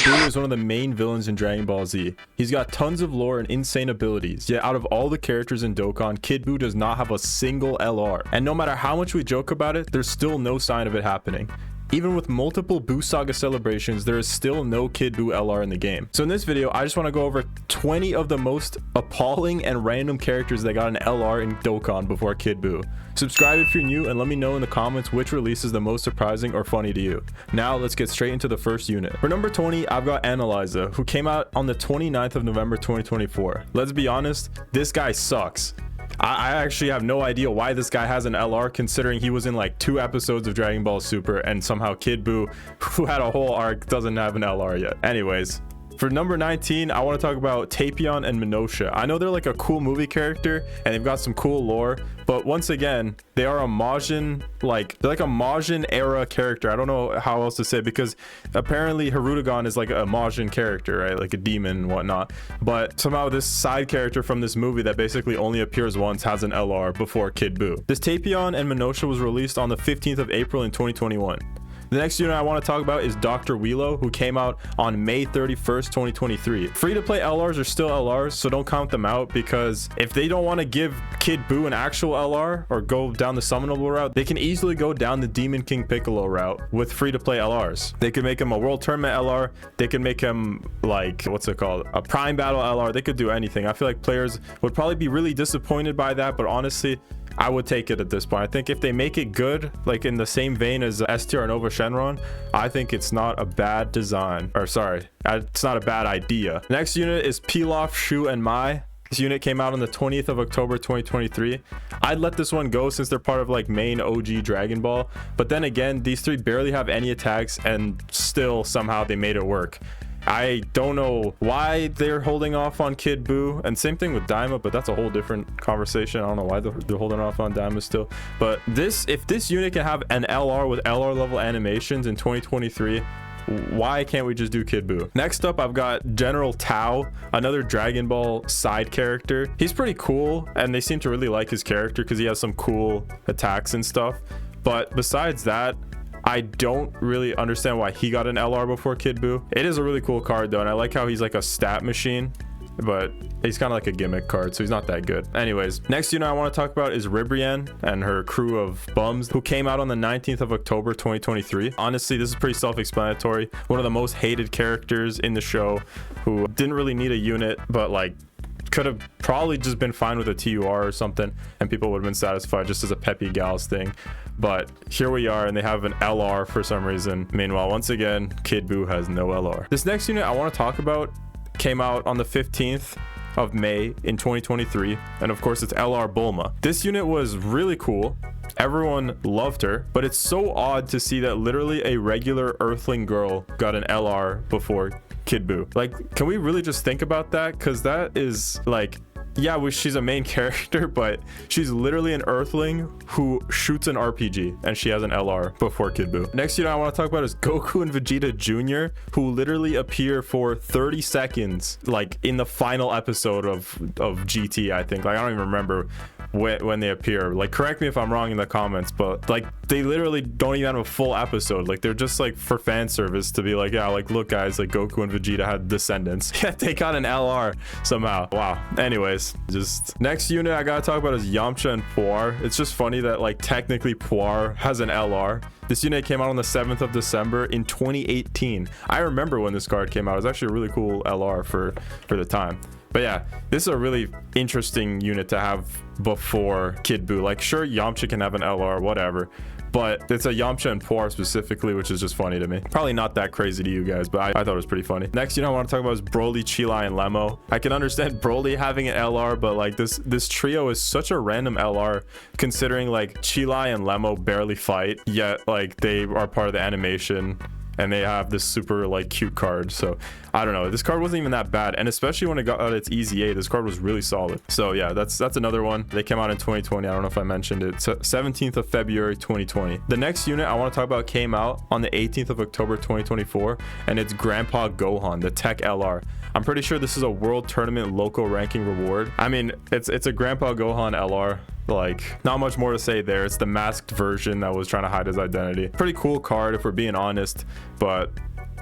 Buu is one of the main villains in Dragon Ball Z. He's got tons of lore and insane abilities, yet out of all the characters in Dokkan, Kid Buu does not have a single LR. And no matter how much we joke about it, there's still no sign of it happening. Even with multiple Buu Saga celebrations, there is still no Kid Buu LR in the game. So in this video, I just want to go over 20 of the most appalling and random characters that got an LR in Dokkan before Kid Buu. Subscribe if you're new and let me know in the comments which release is the most surprising or funny to you. Now let's get straight into the first unit. For number 20, I've got Analyza, who came out on the 29th of November 2024. Let's be honest, this guy sucks. I actually have no idea why this guy has an LR, considering he was in like 2 episodes of Dragon Ball Super, and somehow Kid Buu, who had a whole arc, doesn't have an LR yet. Anyways, for number 19, I want to talk about Tapion and Minosha. I know they're like a cool movie character and they've got some cool lore, but once again, they are a Majin, they're like a Majin era character. I don't know how else to say it, because apparently Hirudegan is like a Majin character, right? Like a demon and whatnot. But somehow this side character from this movie that basically only appears once has an LR before Kid Buu. This Tapion and Minosha was released on the 15th of April in 2021. The next unit I want to talk about is Dr. Wheelo, who came out on May 31st, 2023. Free-to-play LRs are still LRs, so don't count them out, because if they don't want to give Kid Buu an actual LR or go down the summonable route, they can easily go down the Demon King Piccolo route with free-to-play LRs. They could make him a World Tournament LR. They could make him, like, what's it called? A Prime Battle LR. They could do anything. I feel like players would probably be really disappointed by that, but honestly, I would take it at this point. I think if they make it good, like in the same vein as STR Nova Shenron, I think it's not a bad design. Or sorry, it's not a bad idea. Next unit is Pilaf, Shu, and Mai. This unit came out on the 20th of October 2023. I'd let this one go since they're part of like main OG Dragon Ball. But then again, these 3 barely have any attacks and still somehow they made it work. I don't know why they're holding off on Kid Buu, and same thing with Daima, but that's a whole different conversation. I don't know why they're holding off on Daima still. But if this unit can have an LR with LR level animations in 2023, why can't we just do Kid Buu? Next up, I've got General Tao, another Dragon Ball side character. He's pretty cool, and they seem to really like his character because he has some cool attacks and stuff. But besides that, I don't really understand why he got an LR before Kid Buu. It is a really cool card though, and I like how he's like a stat machine, but he's kind of like a gimmick card, so he's not that good. Anyways, next unit I want to talk about is Ribrianne and her crew of bums, who came out on the 19th of October 2023. Honestly, this is pretty self-explanatory. One of the most hated characters in the show, who didn't really need a unit, but like could have probably just been fine with a TUR or something, and people would have been satisfied just as a Peppy Gals thing. But here we are, and they have an LR for some reason. Meanwhile, once again, Kid Buu has no LR. This next unit I want to talk about came out on the 15th of May in 2023, and of course it's LR Bulma. This unit was really cool. Everyone loved her, but it's so odd to see that literally a regular Earthling girl got an LR before Kid Buu. Like, can we really just think about that? Because that is like, yeah, she's a main character, but she's literally an Earthling who shoots an RPG, and she has an LR before Kid Buu. Next unit I want to talk about is Goku and Vegeta Jr., who literally appear for 30 seconds, like in the final episode of GT, I think. Like, I don't even remember when they appear. Like, correct me if I'm wrong in the comments, but like they literally don't even have a full episode. Like, they're just like for fan service to be like, yeah, like look guys, like Goku and Vegeta had descendants. Yeah, they got an LR somehow. Wow. Anyways, just next unit I gotta talk about is Yamcha and Puar. It's just funny that like technically Puar has an LR. This unit came out on the 7th of December in 2018. I remember when this card came out. It was actually a really cool LR for the time. But yeah, this is a really interesting unit to have before Kid Buu. Like, sure, Yamcha can have an LR, whatever, but it's a Yamcha and Puar specifically, which is just funny to me. Probably not that crazy to you guys, but I thought it was pretty funny. Next unit I want to talk about is Broly, Chilai, and Lemo. I can understand Broly having an LR, but like this trio is such a random LR, considering like Chilai and Lemo barely fight, yet like they are part of the animation. And they have this super like cute card. So I don't know, this card wasn't even that bad, and especially when it got out its EZA, this card was really solid. So yeah, that's another one. They came out in 2020. I don't know if I mentioned it. 17th of February 2020. The next unit I want to talk about came out on the 18th of October 2024, and it's Grandpa Gohan, the Tech LR. I'm pretty sure this is a world tournament local ranking reward. I mean, it's a Grandpa Gohan LR. Like, not much more to say there. It's the masked version that was trying to hide his identity. Pretty cool card if we're being honest, but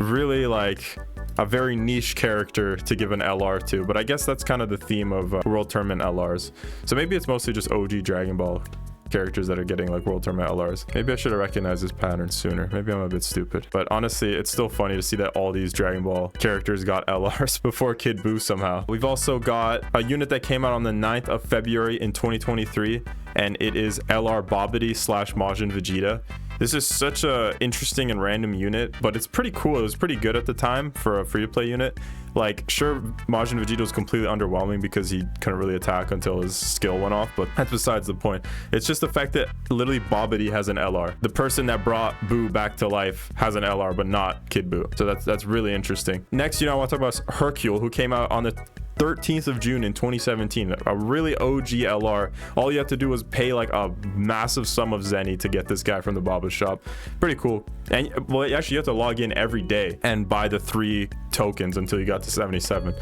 really, like, a very niche character to give an LR to, but I guess that's kind of the theme of World Tournament LRs. So maybe it's mostly just OG Dragon Ball characters that are getting like World Tournament LRs. Maybe I should have recognized this pattern sooner. Maybe I'm a bit stupid, but honestly, it's still funny to see that all these Dragon Ball characters got LRs before Kid Buu somehow. We've also got a unit that came out on the 9th of February in 2023, and it is LR Babidi / Majin Vegeta. This is such a interesting and random unit, but it's pretty cool. It was pretty good at the time for a free-to-play unit. Like, sure, Majin Vegeta was completely underwhelming because he couldn't really attack until his skill went off, but that's besides the point. It's just the fact that literally Babidi has an LR. The person that brought Buu back to life has an LR, but not Kid Buu. So that's really interesting. Next, I want to talk about Hercule, who came out on the 13th of June in 2017. A really OG LR. All you have to do is pay like a massive sum of Zenny to get this guy from the Baba shop. Pretty cool. And well, actually you have to log in every day and buy the 3 tokens until you got to 77,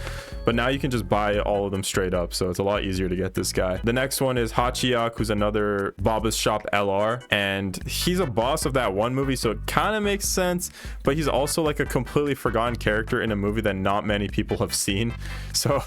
but now you can just buy all of them straight up, so it's a lot easier to get this guy. The next one is Hachiyak, who's another Baba's shop LR, and he's a boss of that one movie, so it kind of makes sense, but he's also like a completely forgotten character in a movie that not many people have seen, so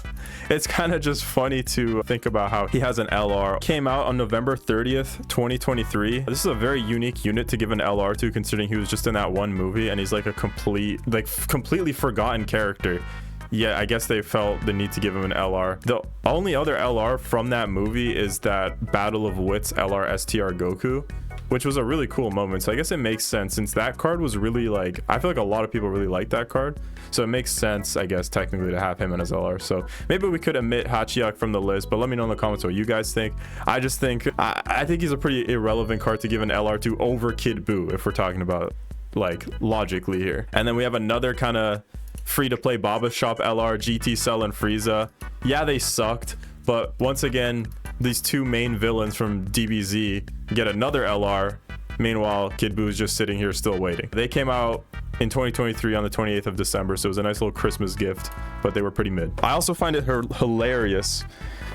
it's kind of just funny to think about how he has an LR. Came out on November 30th 2023. This is a very unique unit to give an LR to, considering he was just in that one movie and he's like a completely forgotten character. Yeah, I guess they felt the need to give him an LR. The only other LR from that movie is that Battle of Wits LR STR Goku, which was a really cool moment. So I guess it makes sense, since that card was really like, I feel like a lot of people really like that card, so it makes sense, I guess, technically, to have him in as LR. So maybe we could omit Hachiyak from the list, but let me know in the comments what you guys think. I just think I think he's a pretty irrelevant card to give an LR to over Kid Buu, if we're talking about like logically here. And then we have another kind of free-to-play Baba shop LR, GT Cell and Frieza. Yeah, they sucked, but once again, these 2 main villains from DBZ get another LR. Meanwhile, Kid Buu is just sitting here still waiting. They came out in 2023 on the 28th of December, so it was a nice little Christmas gift, but they were pretty mid. I also find it hilarious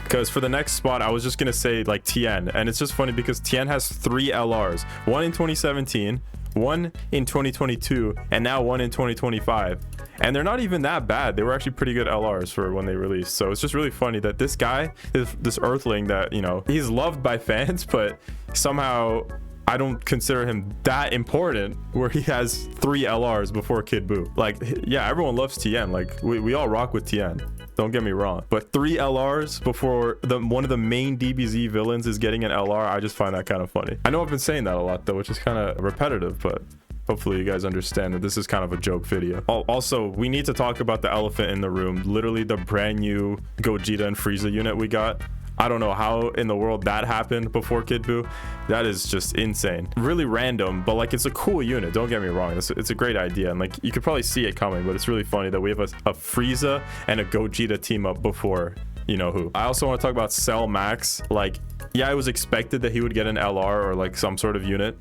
because for the next spot, I was just gonna say like Tien, and it's just funny because Tien has 3 LRs, one in 2017, one in 2022, and now one in 2025, and they're not even that bad. They were actually pretty good LRs for when they released, so it's just really funny that this guy, this earthling that, he's loved by fans, but somehow I don't consider him that important, where he has 3 LRs before Kid Buu. Like, yeah, everyone loves Tien, like we all rock with Tien, don't get me wrong, but 3 LRs before one of the main DBZ villains is getting an LR, I just find that kind of funny. I know I've been saying that a lot though, which is kind of repetitive, but hopefully you guys understand that this is kind of a joke video. Also, we need to talk about the elephant in the room, literally the brand new Gogeta and Frieza unit we got. I don't know how in the world that happened before Kid Buu. That is just insane. Really random, but like, it's a cool unit, don't get me wrong. It's a great idea, and like, you could probably see it coming, but it's really funny that we have a Frieza and a Gogeta team up before you know who. I also want to talk about Cell Max. Like, yeah, it was expected that he would get an LR or like some sort of unit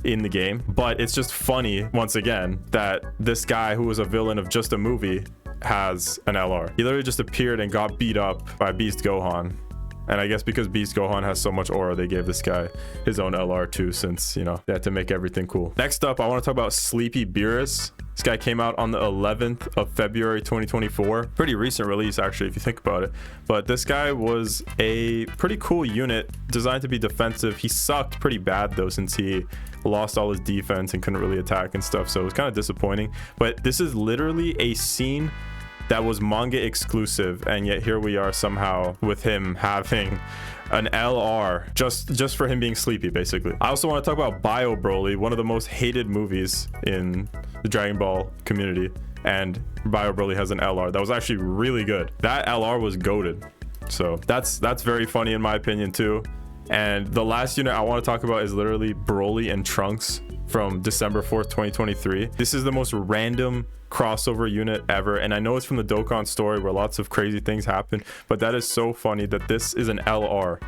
in the game, but it's just funny once again that this guy who was a villain of just a movie has an LR. He literally just appeared and got beat up by Beast Gohan. And I guess because Beast Gohan has so much aura, they gave this guy his own LR too, since, they had to make everything cool. Next up, I want to talk about Sleepy Beerus. This guy came out on the 11th of February 2024. Pretty recent release, actually, if you think about it. But this guy was a pretty cool unit designed to be defensive. He sucked pretty bad, though, since he lost all his defense and couldn't really attack and stuff. So it was kind of disappointing. But this is literally a scene that was manga exclusive, and yet here we are somehow with him having an LR just for him being sleepy, basically. I also want to talk about Bio Broly, one of the most hated movies in the Dragon Ball community, and Bio Broly has an LR that was actually really good. That LR was goated, so that's very funny in my opinion too. And the last unit I want to talk about is literally Broly and Trunks from December 4th 2023. This is the most random crossover unit ever, and I know it's from the Dokkan story where lots of crazy things happen, but that is so funny that this is an LR.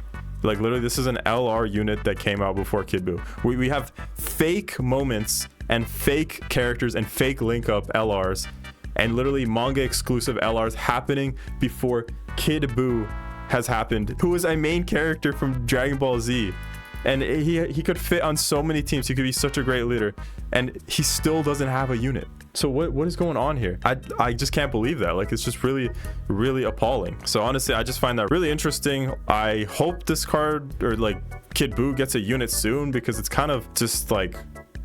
Like, literally, this is an LR unit that came out before Kid Buu. We have fake moments and fake characters and fake link up LRs, and literally manga exclusive LRs happening before Kid Buu has happened, who is a main character from Dragon Ball Z. And he could fit on so many teams. He could be such a great leader, and he still doesn't have a unit. So what is going on here? I just can't believe that. Like, it's just really appalling. So honestly, I just find that really interesting. I hope this card, or like Kid Buu, gets a unit soon, because it's kind of just like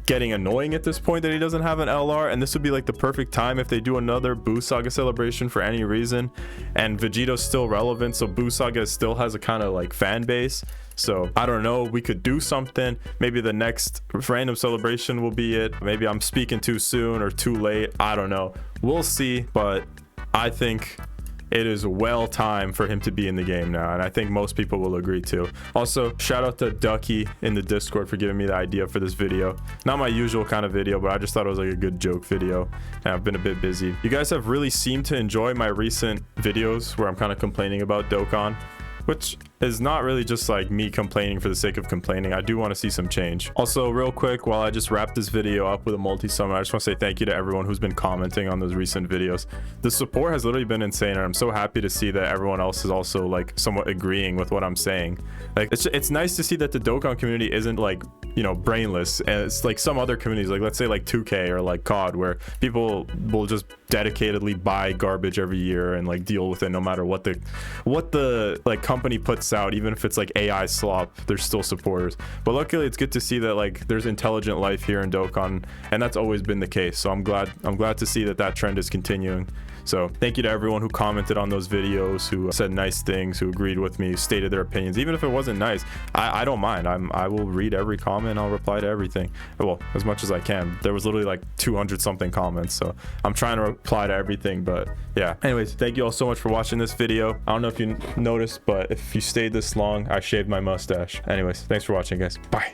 getting annoying at this point that he doesn't have an LR. And this would be like the perfect time if they do another Buu Saga celebration for any reason, and Vegito's still relevant, so Buu Saga still has a kind of like fan base. So I don't know, we could do something. Maybe the next random celebration will be it. Maybe I'm speaking too soon or too late, I don't know, we'll see. But I think it is well time for him to be in the game now, and I think most people will agree too. Also, shout out to Ducky in the Discord for giving me the idea for this video. Not my usual kind of video, but I just thought it was like a good joke video, and I've been a bit busy. You guys have really seemed to enjoy my recent videos where I'm kind of complaining about Dokkan, which is not really just like me complaining for the sake of complaining. I do want to see some change. Also, real quick, while I just wrap this video up with a multi-summon, I just want to say thank you to everyone who's been commenting on those recent videos. The support has literally been insane, and I'm so happy to see that everyone else is also like somewhat agreeing with what I'm saying. Like, it's nice to see that the Dokkan community isn't like, you know, brainless, and it's like some other communities, like let's say like 2K or like COD, where people will just dedicatedly buy garbage every year and like deal with it no matter what the like company puts out. Even if it's like AI slop, there's still supporters. But luckily, it's good to see that like there's intelligent life here in Dokkan, and that's always been the case. So I'm glad to see that trend is continuing. So thank you to everyone who commented on those videos, who said nice things, who agreed with me, who stated their opinions. Even if it wasn't nice, I don't mind. I will read every comment. I'll reply to everything, well, as much as I can. There was literally like 200 something comments, so I'm trying to reply to everything. But yeah, anyways, thank you all so much for watching this video. I don't know if you noticed, but if you stayed this long, I shaved my mustache. Anyways, thanks for watching, guys. Bye.